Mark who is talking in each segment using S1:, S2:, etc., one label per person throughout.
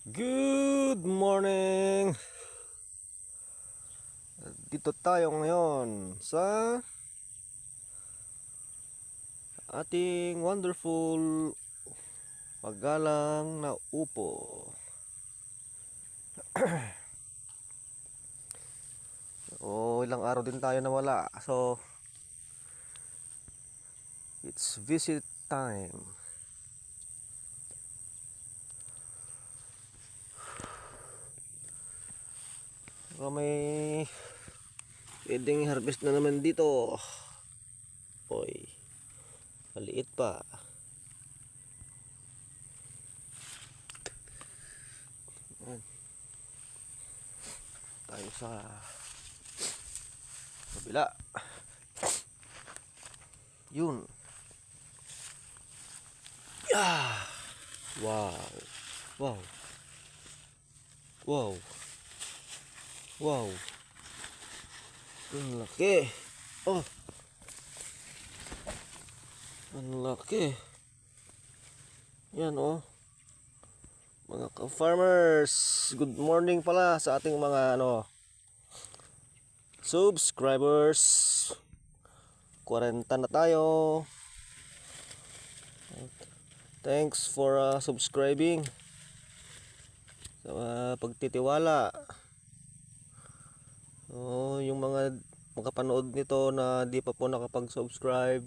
S1: Good morning! Dito tayo ngayon sa ating wonderful paggalang na upo. Ilang araw din tayo nawala. So, it's visit time. So, may pwedeng harvest na naman dito. Oy, maliit pa. Ayan. Tayo sa kabila. Yun. Ah! Wow. Wow. Wow. Wow. Ang laki. Oh. Ang laki. Yan oh. Mga ka-farmers, good morning pala sa ating mga subscribers. 40 na tayo. Thanks for subscribing. Sa pagtitiwala. Yung mga makapanood nito na di pa po nakapag-subscribe,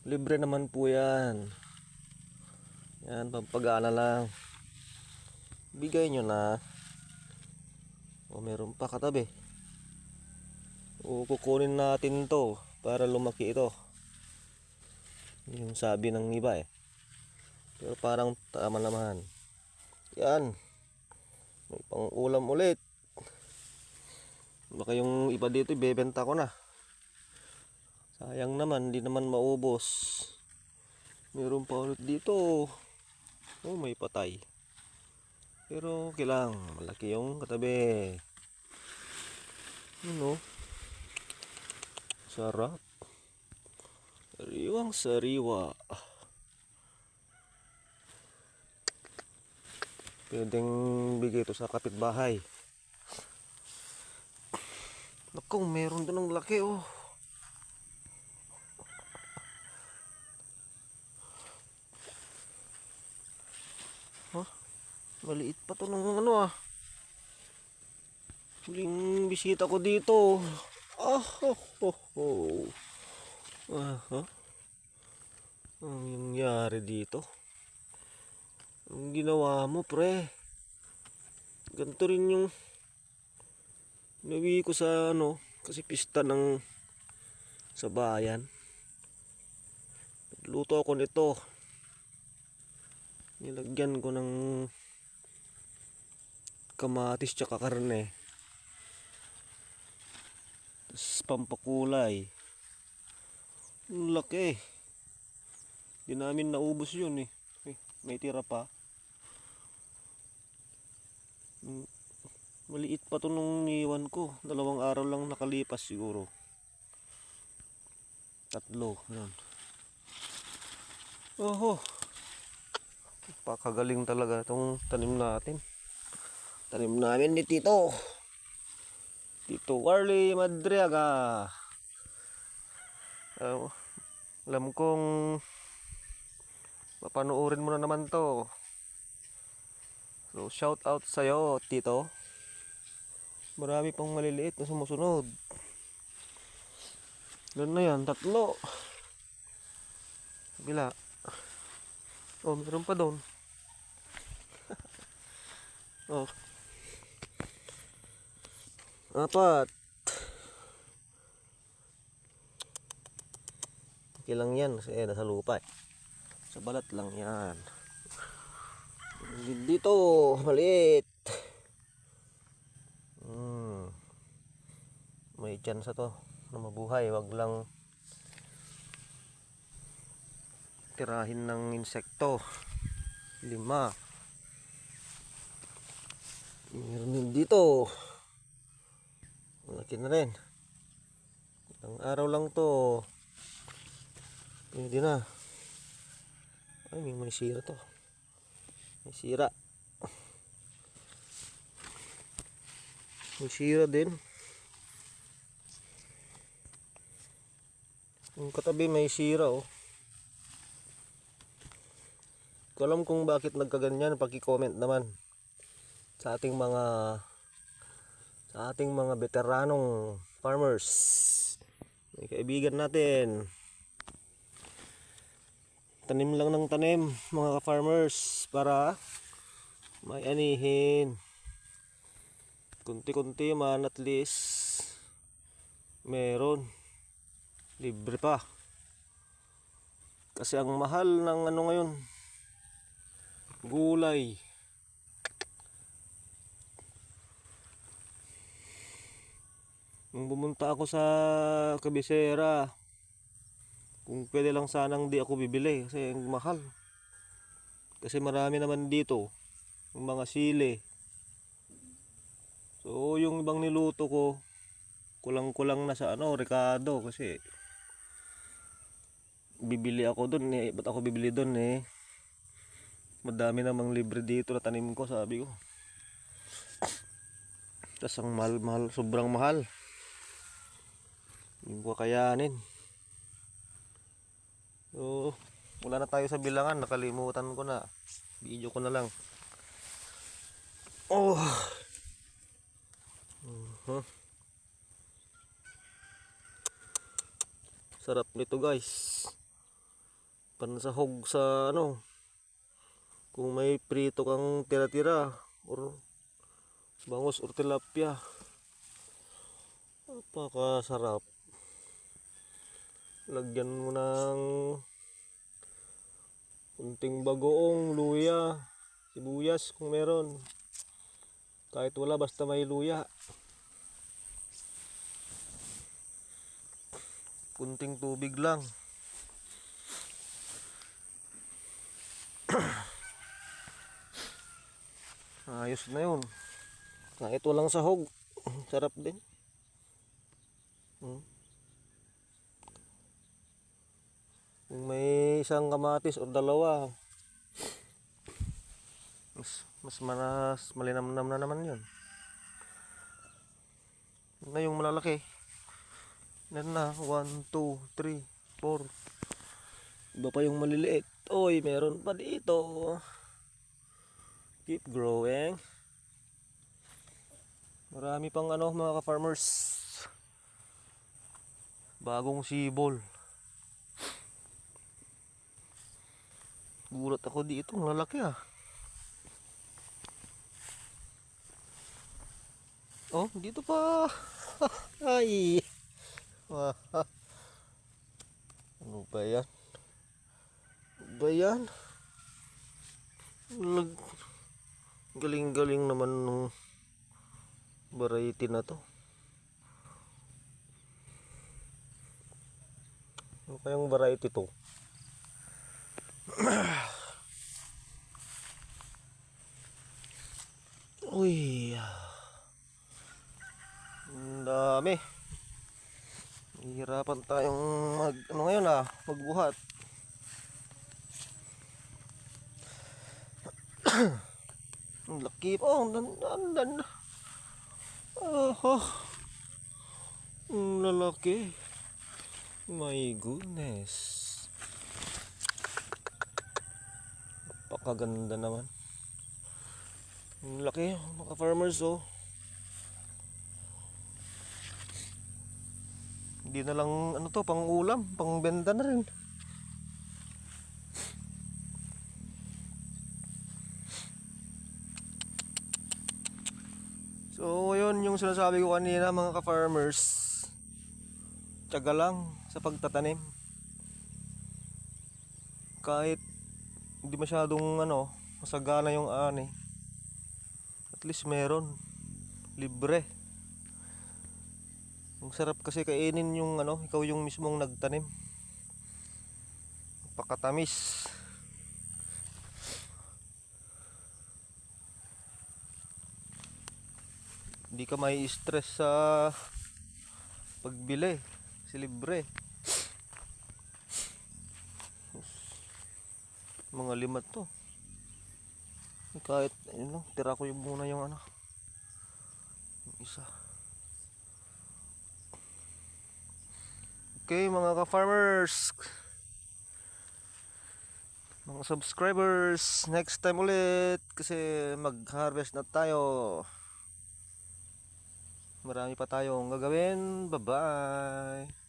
S1: libre naman po yan. Yan, pampagana lang. Bigay nyo na. Meron pa katabi. Kukunin natin to para lumaki ito. Yung sabi ng iba eh. Pero parang tama naman. Yan. May pang ulam ulit. Baka yung iba dito ibebenta ko na. Sayang naman, hindi naman maubos. Meron pa ulit dito. May patay. Pero okay lang, malaki yung katabi. Sarap. Sariwang sariwa. Pwedeng bigay ito sa kapitbahay. Naku, meron din ng laki oh. Maliit pa to ng huling bisita ko dito. Ang nangyari dito? Ang ginawa mo, pre? Ganito rin yung nawi ko sa kasi pista ng sa bayan. Nagluto ako nito. Nilagyan ko ng kamatis tsaka karne. Tapos pampakulay. Ang laki. Di namin naubos yun eh. May tira pa. Maliit pa to nung niwan ko. 2 araw lang nakalipas siguro. 3. Yan. Pakagaling talaga itong tanim natin. Tanim namin ni Tito Warley Madriaga. Alam kong mapanoorin mo na naman to. So shout out sa'yo, Tito. Marami pang maliliit na sumusunod. Doon na yan, 3. Bila. Meron pa doon. 4. Okay lang yan kasi nasa lupa eh. Sa balat lang yan. Dito maliit. May chance to na mabuhay. Wag lang tirahin ng insekto. 5. Meron din dito. Malaki na rin. Ilang araw lang to. Pwede na. Ay, may sira to. May sira. May sira din. Yung katabi may sira oh. Ko alam kung bakit nagkaganyan, paki-comment naman sa ating mga veteranong farmers. May kaibigan natin. Tanim lang ng tanim mga farmers para may anihin. Kunti-kunti man at least meron. Libre pa. Kasi ang mahal ng ano ngayon, gulay. Nung pumunta ako sa Cabecera, kung pwede lang sanang di ako bibili kasi ang mahal. Kasi marami naman dito yung mga sili. So yung ibang niluto ko, kulang-kulang na sa Ricardo kasi bibili ako doon eh. Ba't ako bibili doon eh? Madami namang libre dito na tanim ko, sabi ko. Tas ang mahal, sobrang mahal. Hindi ko kayanin. So, wala na tayo sa bilangan, nakalimutan ko na. Video ko na lang. Oh. Sarap nito, guys. Pansahog sa kung may prito kang tira-tira or bangus or tilapia. Napakasarap. Lagyan mo ng kunting bagoong, luya, sibuyas kung meron. Kahit wala, basta may luya. Kunting tubig lang. Ayos na yun. Kahit walang sahog, sarap din. Kung may isang kamatis o dalawa, mas malinamnam na naman yun. Na yung malalaki. Yan na, 1, 2, 3, 4. Iba pa yung maliliit. Oy, meron pa dito. Keep growing. Marami pang mga ka-farmers. Bagong sibol. Gulat ako dito, ang lalaki ah. Oh, dito pa. Ay. Ano ba yan? Ano ba yan? Galing-galing naman ng variety na to. Ano kayang variety to? Uy. Ang dami. Hihirapan tayong magbuhat. Ang laki po. Ang lalaki. My goodness. Napakaganda naman. Ang laki mga farmers oh. Hindi na lang pang ulam, pang benta na rin. So yun yung sinasabi ko kanina mga ka-farmers. Tiyaga lang sa pagtatanim. Kahit hindi masyadong masagana yung ani. At least meron libre. Ang sarap kasi kainin yung ikaw yung mismong nagtanim. Napakatamis. Hindi ka may stress sa pagbili kasi libre. Mga limat to. Kahit tira ko yung muna yung Isa. Okay, mga ka-farmers, mga subscribers, next time ulit kasi mag-harvest na tayo. Marami pa tayong gagawin. Bye-bye.